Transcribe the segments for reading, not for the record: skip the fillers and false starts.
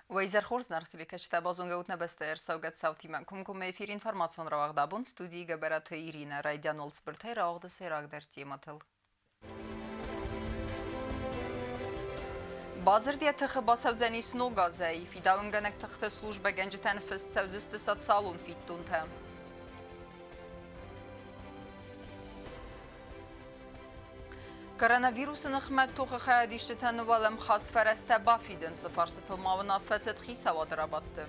Вейзер Хорзнархтивика читабазунга утнебестер саугат саутима кумкум эфир информацион равагдабун студии габараты Ирина Райдян Олцбертай раугда сейрагдер тематыл. Базырдия тыхы басавзанис ногазай, фидауынганак тыхты служба генжетен фыз савзисты сатсалун фиттунта. Коронавирусын ықмәт тоқыға әдіштетен валым қас фәрәсті бафиден сыфарсты тылмауына фәцет қисавады рабатты.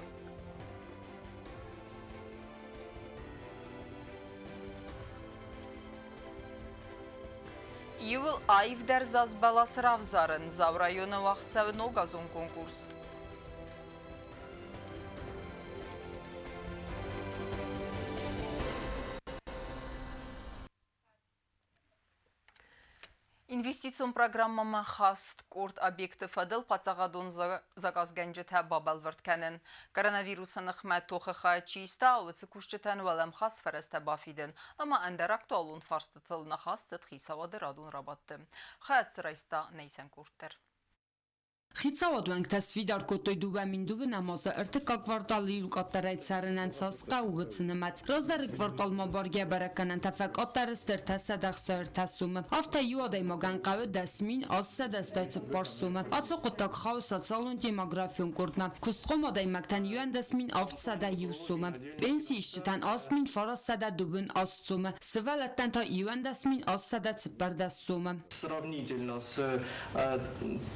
Юл айв дәрзаз балас равзарын зав районы вақт сәві ногазун конкурс. Инвестицион программама хаст корт объекты фадыл пацағадун загаз генжеті бабал вырткәнін. Коронавирусын ықмәт тоқыға чиста ауыцы күшчетен валам хас фәресті бафиден, ама әндер актуалун фарсты тылына хас сыт хисавады радун рабатты. Хаят сырайста нейсен корттер. Խիցավոդվենք տեսվիդար կոտոյ դուվամին դուվը նամոզը ըրտկա կվարտալի ուլկատարայց սարենան ծոսկա ուվծը նմաց։ Ռոզդարի կվարտալ մոբարգե բարականան տավակ օտարստեր տասադախսոր տասումը։ Ավտա յուադայ մոգան կավը դասմին ասսա դաստայցը պարսումը։ Ացո կոտակ խավսացալուն դեմոգրաֆիոն կորդմա։ Կուստղոմ ադայ մակտան յուան դասմին ավտսադա յուսումը։ Պենսի իշտան ասմին ֆարասադա դուվն ասցումը։ Սվալատան та յուան դասմին ասսադա цыпардасումը։ Сравнительно с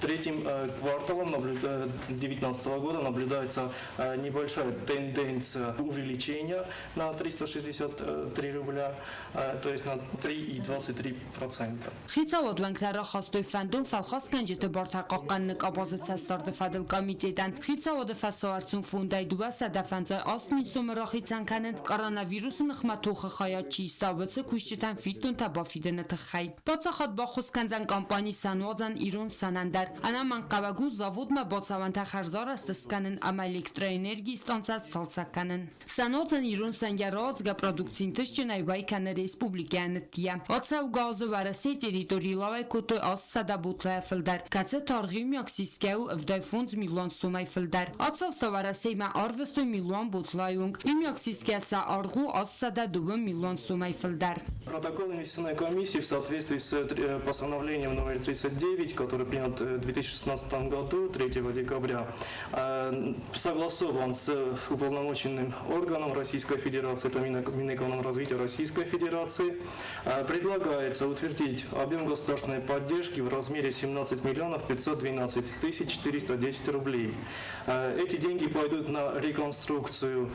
третьим кварталом 2019 года наблюдается небольшая тенденция увеличения на 363 рубля, то есть на 3,23%. Խիցավոդվենք դարախաստոյ ֆանդուն ֆալխաս կնջետը բարտակաղկաննկ ապոզիցա ստարդը ֆադել կամիտետան խիցավոդը ֆասոարցուն ֆունդայ դուվասա դաֆանձայ ասմին սոմըրա խիցանքանն կառանավիրուսը նխմաթոխը խայա չի ստավծը կուշչիտան ֆիտուն տաբաֆիդենը թխայ։ Բացախատ բախոսկանձան կամպանի սանոձան իրուն սանանդար, անաման կավագու զավուդմը բոցավանթա խարզարաստսկանն ամ էլեկտրոէներգի ստանցած թալցականն։ Սանոձան իրուն սանյարոց գա պրոդուկցին տշճնայ վայքանը ռեսպուբլիկյանն տիա։ Ոցավ գազը վարասի տերիտորի լավայ կոտոյ ասսադա բուտլայ ֆլդար, կացը թարգիմյակ սիսկեու վդայ ֆունց միլիոն սումայ ֆլդար։ Ոցաստո վարասի մա արվստոյ միլիոն բուտլայունг, իմյակ սիսկեսա արղու ասսադա դուվը միլիոն сумай филдар. Протокол инвестиционной комиссии в соответствии с постановлением номер 39, который принят в 2016 году, 3 декабря, согласован с уполномоченным органом Российской Федерации, это Минэкономразвития Российской Федерации. Предлагается утвердить объем государственной поддержки в размере 17 миллионов 512 тысяч 410 рублей. Эти деньги пойдут на реконструкцию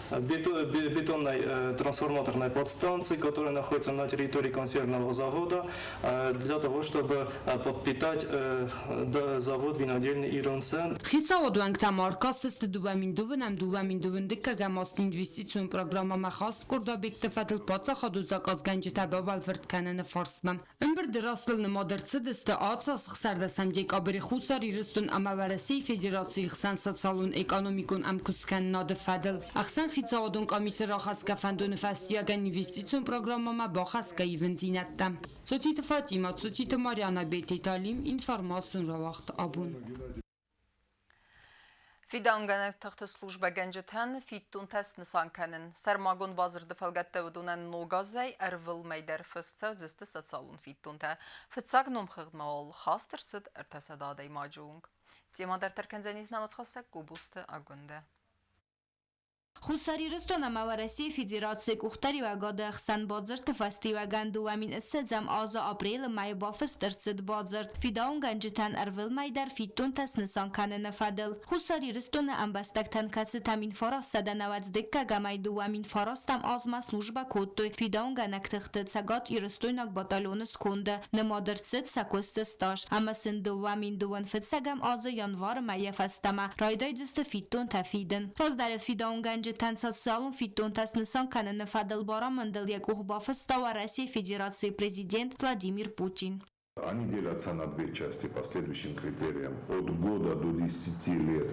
бетонной трансформаторной подстанции, которая находится на территории консервного завода, для того, чтобы подпитать завод винодельный Ирунсен. Խիցավոդվենք տամարկաստստը դուվամին դուվն ամ դուվամին դուվն դկա գամաստ ինվեստիցիոն պրոգրամա մախաստ կորդ օբյեկտը ֆատել պացախադուզակած գանջետա բաբալ վրտկանանը ֆորսմամ։ Ըմբր դրաստլ նմոդերցը դստը ացած խսարդասամ ջեկաբրի խուսար իրստուն ամավարասի ֆեդերացիի խսան սոցիալուն էկոնոմիկուն ամկուսկան նադը ֆադել ախսան խիցավոդուն կամիսը ռախասկաֆանդուն ֆաստիագան ինվեստիցիոն պրոգրամամա բոխասկայի վնձինատտա։ Սոցիտը Ֆատիմա, Սոցիտը Մարիանա Բետի Տալիմ, ինֆորմացիոն ռավախտ աբուն։ Фиданганек тахты служба генжетен фиттун тест нысанканын. Сармагон базырды фалгатта вдунан ногазай эрвил мейдер фыстца зисты сатсалун фиттунта. Фытсаг номхыгдма ол хастыр сыд эртасададай мажунг. Темадар теркензениз намацхасак губусты агунда. Խուսարի ռստոնը մավարասի ֆեդերացիի կուղտարի վագադը խսան բոձրտ ֆաստի վագանդու ամին սեձամ ազա ապրիլը մայ բաֆս տրծդ բոձրտ ֆիդաուն գանջտան արվել մայդար ֆիտուն տասնսան կանը ֆադել խուսարի ռստոնը ամբաստակտան կացը տամին ֆորոս սադանաված դեկկա գամայդու ամին ֆորոս տամ ազմա սլուժբա կոտոյ ֆիդաուն գանակտղտը ցագատ իրստույնակ բատալոնը սկունդը նմոդրծդ սակոստը ստաշ ամասնդու ամին դուան ֆեցագամ ազը յանվար մայեֆաստամա ռայդայձստը ֆիտուն տաֆիդն ռոզդարը ֆիդաուն Танцоциалун фитон таснысан кананы фадал бара мандал як ухбафы става России Федерации президент Владимир Путин. Они делятся на две части по следующим критериям. От года до 10 лет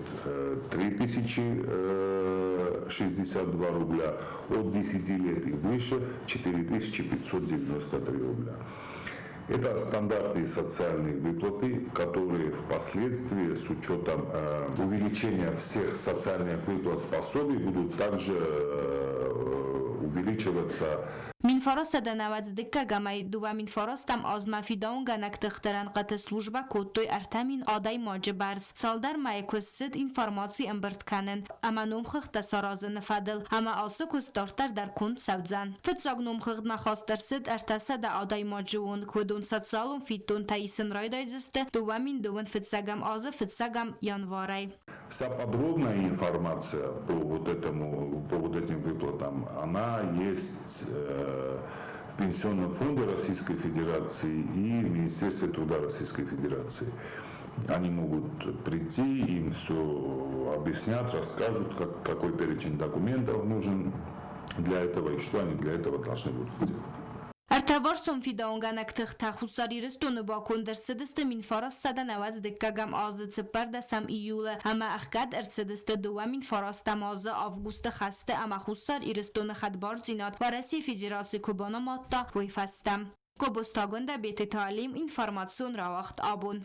3062 рубля, от 10 лет и выше 4593 рубля. Это стандартные социальные выплаты, которые впоследствии с учетом увеличения всех социальных выплат пособий будут также увеличиваться. Minforosda 90 gamay duva minforostam azma fidaun ganak tıxtıran qatı slujba kuttoy artamin aday macibars. Saldar maykusid informacji embirtkanin. Ama numxıqta sarazını fadil. Ama ası kustartar dar kund savdzan. Fıtsag numxıqd maxastarsid artasa da aday macivun. Kudun satsalun fitun tayisin raydayziste. Duva min duvun fıtsagam azı fıtsagam yanvaray. Вся подробная информация по вот этим выплатам, она есть в Пенсионном фонде Российской Федерации и в Министерстве труда Российской Федерации. Они могут прийти, им все объяснят, расскажут, какой перечень документов нужен для этого и что они для этого должны будут сделать. Artavarson fidaun ganak tıxta xusaririston bakun dersidiste minfaras 190 gam azı çıpar da sam iyule ama axkad ersidiste duva minfaras tamazı avgusta xaste ama xusar iriston xadbar zinat ve Rasi Federasi Kubana matta vifastam. Kobustagun da beti talim informasyon ravaxt abun.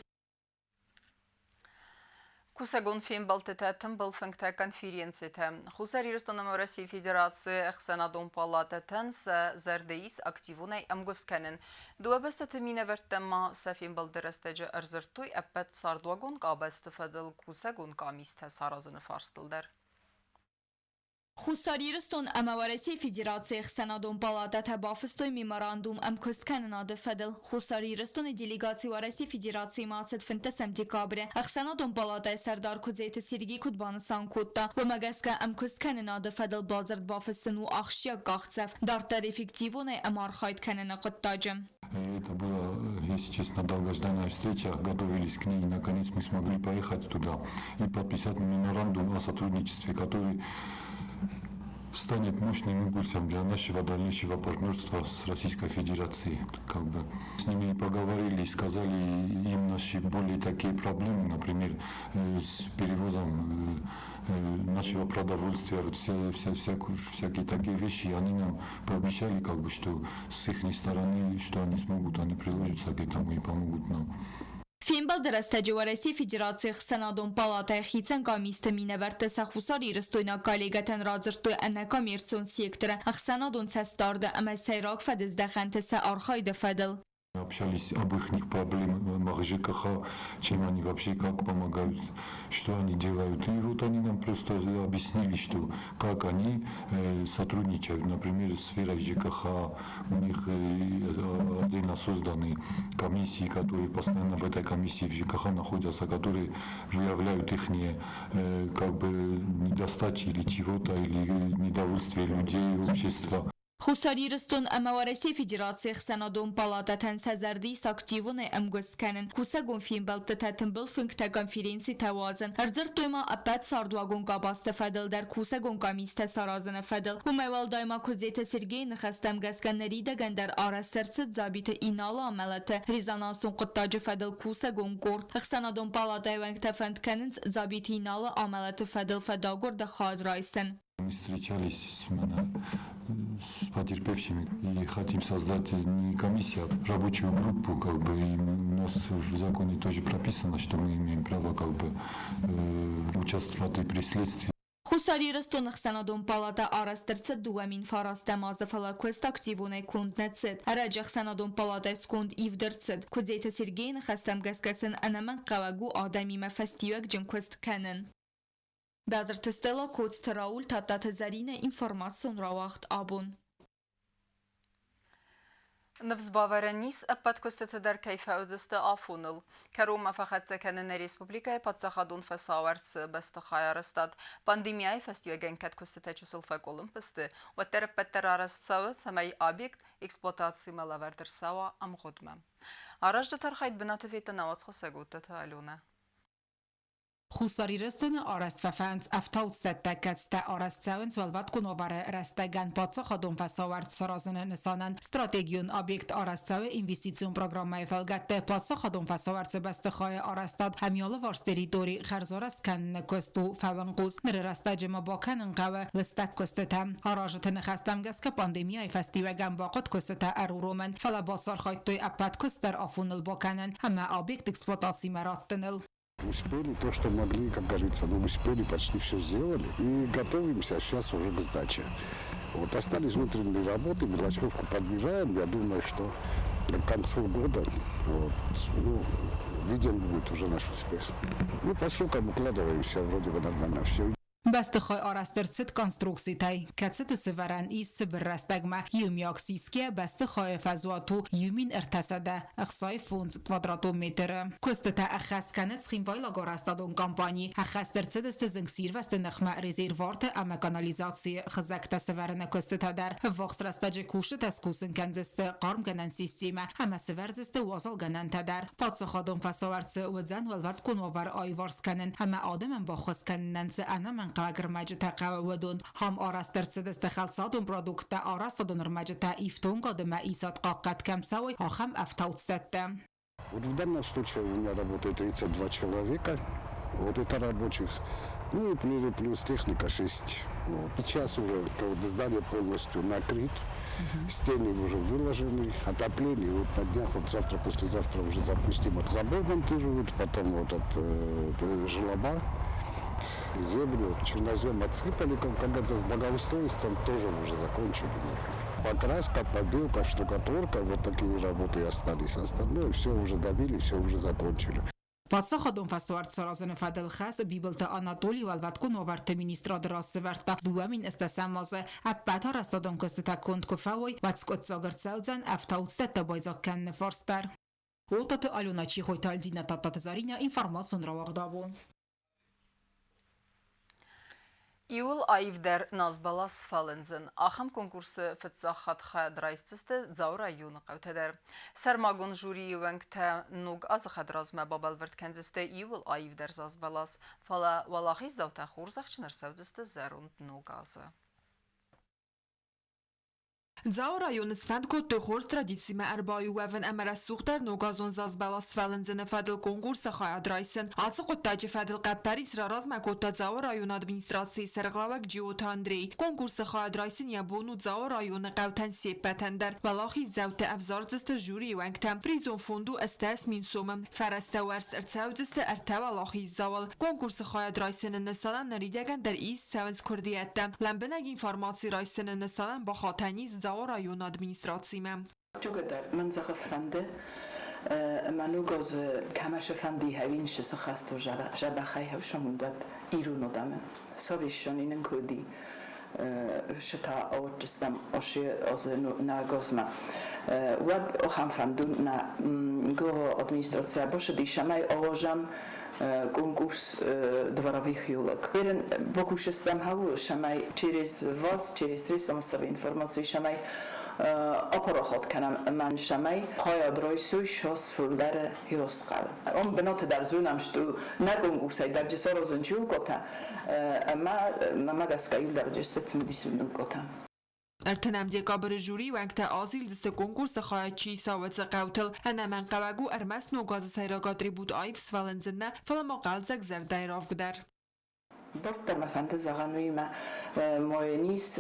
Կուսագոն ֆիմբալտետեմ բլֆնկտե կոնֆերենցիթե Խուսարիրստոնը Ռոսիի Ֆեդերացիա Էխսենադոն պալատետենս զերդեիս ակտիվունայ ամգոսքենեն դուաբեստը մինևերտեմա սեֆիմբալդերստեջը ըրզրտույ əppət սարդուագոն կաբեստը ֆեդել կուսագոն կամիստə սարազını farstıldır. Խուսարիրստոն ամավարեսի Ֆեդերացիա Էխսենադոն պալատետե բաֆստոյ մեմորանդում ամգոսքենն ադը ֆեդել Խուսարիրստոնի դելեգացի Ռոսիի Ֆեդերացիի մասետ ֆինտեսեմ դեկաբրե Էխսենադոն պալատայ սարդար կոձեյտը Սերգեյ Կուդբանսան կոտտա վմագասկա ամգոսքենն ադը ֆեդել բազարդ բաֆստն ու ախշյա գաղցավ դարտար էֆեկտիվոն է ամարխայտ կենեն աղտտաջը. Это была, если честно, долгожданная встреча. Готовились к ней, и наконец мы смогли поехать туда и подписать меморандум о сотрудничестве, который станет мощным импульсом для нашего дальнейшего партнерства с Российской Федерацией. С ними поговорили, сказали им наши более такие проблемы, например, с перевозом нашего продовольствия, всякие такие вещи. Они нам пообещали, что с их стороны, что они смогут, они приложатся к этому и помогут нам. Ֆիմբալ դրաստեջը Ռոսիի Ֆեդերացիա Էխսենադոն պալատայ խիցեն կամիստը մինևերտը սախուսար իրստոյնակ կալեգատեն ռազրտոյ աննակամերցոն սեկտորը Էխսենադոն ցեստարդը ամեսայրակ ֆեդեզդախանտը սա արխայդը федел. Общались об их проблемах ЖКХ, чем они вообще, как помогают, что они делают. И вот они нам просто объяснили, что как они сотрудничают. Например, в сфере ЖКХ у них отдельно созданы комиссии, которые постоянно в этой комиссии в ЖКХ находятся, которые выявляют их недостачи или чего-то, или недовольствие людей, общества. Խուսարիրստոն ամավարեսի Ֆեդերացիա Էխսենադոն պալատետեն սազարդիս ակտիվոն է ամգոսքենն Կուսագոն ֆիմբալտետեն բլֆնկտե կոնֆերենցի թավազն Արձրտույմա ապət սարդուագոն կաբաստը ֆեդել դեր Կուսագոն կամիստե սարազնը ֆեդել Հումեվալ դայմա կոզետը Սերգեյ նխաստեմ գասկանների դգանդար արասերցը ձաբիտը ինալը ամելետը Ռիզանանսոն կտաջը ֆեդել Կուսագոն կորդ Էխսենադոն պալատայվենք թեֆենտքեննց ձաբիտը ինալը ամելետը федел федагор да хадрайсен. Мы встречались с потерпевшими и хотим создать не комиссию, а рабочую группу, и у нас в законе тоже прописано, что мы имеем право участвовать при следствии. Խուսարիրստոն Էխսենադոն պալատա արաստրցը դուամին ֆարաստամազը ֆալակվեստ ակտիվոն է կունդնեցիտ Արաջ Էխսենադոն պալատա սկունդ իվդրցիտ Կուձեյտը Սերգեյն խաստամ գասկասն անաման կավագու ադամի մέφեստիوک ջնքվեստ կենն Դազրտստելա կոց թրաուլ թատատը զարինը ինվորմասոն ռավաղտ աբուն Նվզբավարենիս ապատքոստը դար կայֆաուձստը աֆունıl. Կերոմա ֆախացականն Ռեսպուբլիկայ պատսախադուն ֆասավարց բստխայարստատ պանդեմիայ ֆեստիվագեն կատքոստը չսլֆակոլում պստը վտերպետեր արասցավը սամայ օբյեկտ էքսպլուատացիա մալավերդրսավա ամղոդմա. Առաջ դարխայտ բնատվետը նավացխոսագուտը թալունը. Խուսարիրստն արաստ վաֆանց ավտոստատ տակացտա արաստցավն զվալված կունովարը ռաստագան բացը խոդում վասավարդ սրազնը նսանան ստրատեգիոն օբյեկտ արաստցավը ինվեստիցիոն պրոգրամմայ վալգատը բացը խոդում վասավարդը բաստխայ արաստատ համյոլը վարս տերիտորի խարզորաս կաննը կոստու ֆավանկուս նրը ռաստաջը մաբոքան ընկավը լստակ կոստետա արաժը նխաստամ գասկա պանդեմիայի ֆեստիվագան բաղոտ կոստետա արուրոմն ֆալաբասար խայտոյ ապատ կոստար աֆունıl բոքանն համա օբյեկտ էքսպլուատացի մարատ տնıl Успели то, что могли, как говорится, но успели, почти все сделали. И готовимся сейчас уже к сдаче. Вот остались внутренние работы, мелочевку подбираем. Я думаю, что к концу года виден будет уже наш успех. Ну, по срокам укладываемся, вроде бы нормально все. Բաստխոյ արաստերցիտ կոնստրուկսիտայ կացետը սվարան իսկ բրաստագմա յումյոքսիսկե բաստխոյ ֆազուատու յումին ertasada ախսայ ֆունց կվադրատոմետրը կոստտա ախասկանից խինվայլ ագորաստադոն կամպանի ախաստերցիտ զնգսիրվաստ նխմա ռեզերվորտը ամա կանալիզացիա խզակտա սվարանը կոստտադար վոխսրաստաջը կուշը տասկուսն կանձստը qarm գանան սիստեմա ամա սվարձստը ոզալ գանան տադար պատսխոդոն ֆասովարցը ուզան վալված կոնովար այվարսկանն ամա ադեմն բոխոսկաննանց անամ Կագրմաջտա կավոդոն համ արաստերցեդս տխալցադոն պրոդուկտա արաստադոն ռմաջտա իֆտոն կոդմա իսատ կակկատ կամսավой охам автоутстетте. Вот в данном случае у меня работает 32 человека, вот это рабочих, ну и плюс техника 6. Вот. Сейчас уже здание полностью накрыт, стены уже выложены, отопление, вот на днях, вот завтра, послезавтра уже запустим, вот забор монтируют, потом вот от желоба. Землю, чернозем отсыпали, когда-то с благоустройством тоже уже закончили. Покраска, побелка, штукатурка, вот такие работы остались. Остальное все уже добили, все уже закончили. Պատսախոդոն ֆասուարդ սարազնը ֆադել խաս բիբլտը անատոլի վալվատկուն օվարդը մինիստրադրասը վարտա դուամին էստասամազը ապատ հարաստադոն կոստետա կոնտ կոֆավոյ վացկոտ զոգրծաուձան ավտաուստետը բոյզոքքան նվորստար Ոտատը ալյոնաչի խոյտալձինա տատատզարինա ինվարմացիոն ռավաղդավու Իուլ այվդեր նազբալաս ֆալենզն ախամ կոնկուրսը ֆծախատ խայադրայստստը ձաուրայուն qavteder Սերմագուն ժուրի ուենք թե նուգ ազախադրազմը բաբալ վրտքենձստը իուլ այվդեր զազբալաս ֆալա վալախի զավտա խուրզախչներ սավդստը զերունդ նուգ ազը Ձաուրայուն սվանդքոտ տխորս տրադիցիմը արբայու վևն ամարասուղտար նոգազոն զազբալաս ֆալենզնը ֆադել կոնկուրսը խայադրայսն ացıq օտտաջը ֆադել կապտարից ռարազմակոտա ձաուրայուն ադմինիստրացիի սերղլավակ ջիոտ Անդրեյ կոնկուրսը խայադրայսն յաբոնու ձաուրայունը qavtan սեպպətəndər բալախի զավտը ավզարձստը ժուրի ուենքտəm պրիզոն ֆոնդու əstəs minsomı fərəstə vərs ərçəvcistə ərtəv ալախի զաval կոնկուրսը խայադրայսն նսալան նրիդəgən դər իս սավնց քորդիətdə լամբնագ ինֆորմացի ռայսն նսալան բախատանիz Zaurayun administratsime. Çokadar manzara fende manugaz kamaş fendi havinş sahasto jabakhay havşamundat irun odamı. Savişon inen kodi şata avcıstam oşi az nagazma. Wad oxam fendun na go administratsiya boşa dişamay avajam konkurs dvorových julek. Jeden pokuše tam havu šamaj через вас, через средства массовой информации šamaj aparochot kanam man šamaj خواهد رئیسوی شاس فولدر یوسقل. اون بنات در زونم شدو نه konkursay در جسار ازنچی julkota اما گسکایل در جستت میدیسون julkota. Ertenem dekabrı juri venkte azil diste konkursa xayatçı savatsa qavtel henemen qavagu ermes nogazı sayragatri bud ayf svalenzinne falama qalzak zerdayrav gudar. Dort mefente zaganuyma moyenis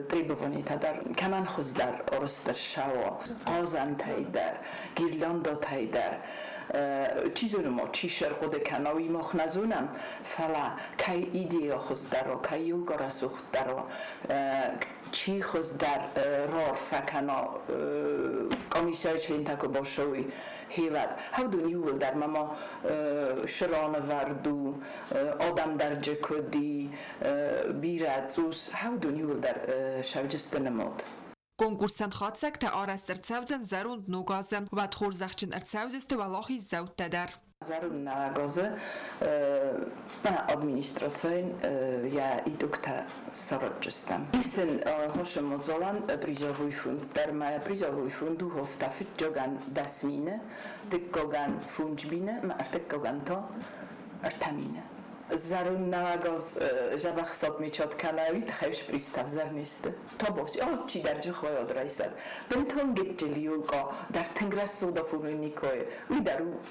tribuvoni tadar kaman xuzdar orster shawo qazan taydar girlanda taydar چیزونم چی شرقود کناوی مخنزونم فلا کی ایدیا خزدر و کی یول گرسوختر و چی خزدر رار فکنا کمیسیای چلین تکو باشوی هیواد هاو دنیول در ماما شران وردو آدم در جکودی بیرد زوس هاو دنیول در شوجست نمود Konkursan xatsaq ta arastırtsavcan zarund nogazın və txorzaqçın ərtsavcıstı valaxi zavtədər. Zarund nogazı administrasyon ya idukta sarıcıstam. İsin hoşum ozalan prizovuy fund. Dermaya prizovuy fundu hoftafit jogan dasmine, dikkogan funjbine, ma artikkogan to artamine. Zarun navagoz jabaxsot michot kanavit xevsh pristav zarniste. Tobovs olchi dar jkhoi odraisad. Benton getjeliulko dar tengrasudafunikoy. Uidaru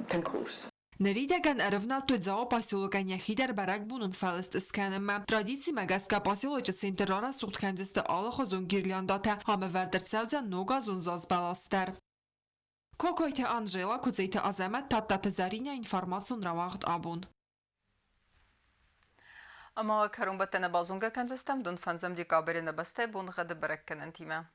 tenkurs. Наридяган арвнал той зао поселоканя хидер барак бунун фалест сканема. Традиции магаска поселоче сентерора сухтханзесте алахозун гирляндата хаме вардер селзан ногазун зазбаластер. Кокойте Анжела кузейте азамат таттате зариня информацион равахт абун. Ama karun batene bazunga kanzestem dun fanzam di kaberine baste bun gade berekkenen time.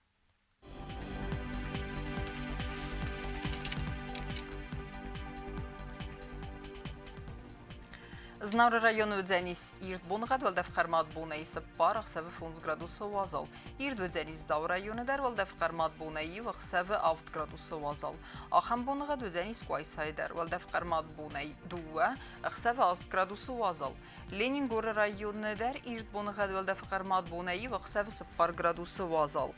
Znavr rayonu dzenis irt bunğad vel defxarmat bunei separ xseve 15 gradusa wazal. Irt dzenis zav rayonu der vel defxarmat bunei ve xseve 6 gradusa wazal. Axam bunğad dzenis quaysay der vel defxarmat bunei duwa xseve 6 gradusa wazal. Leningor rayonu der irt bunğad vel defxarmat bunei ve xseve separ gradusa wazal.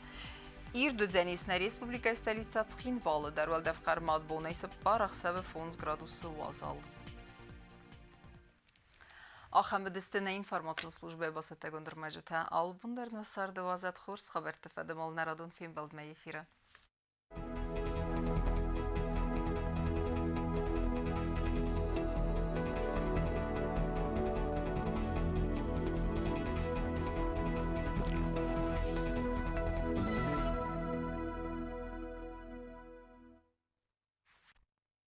Irt dzenisna Respublika stolica Tskhinvalı der vel defxarmat bunei separ xseve 15 gradusa wazal. Ахам бедестене информационной службы басата гондырмажыта албундар насарды вазат хурс хабар тефадымол народун фильм балдмай эфира.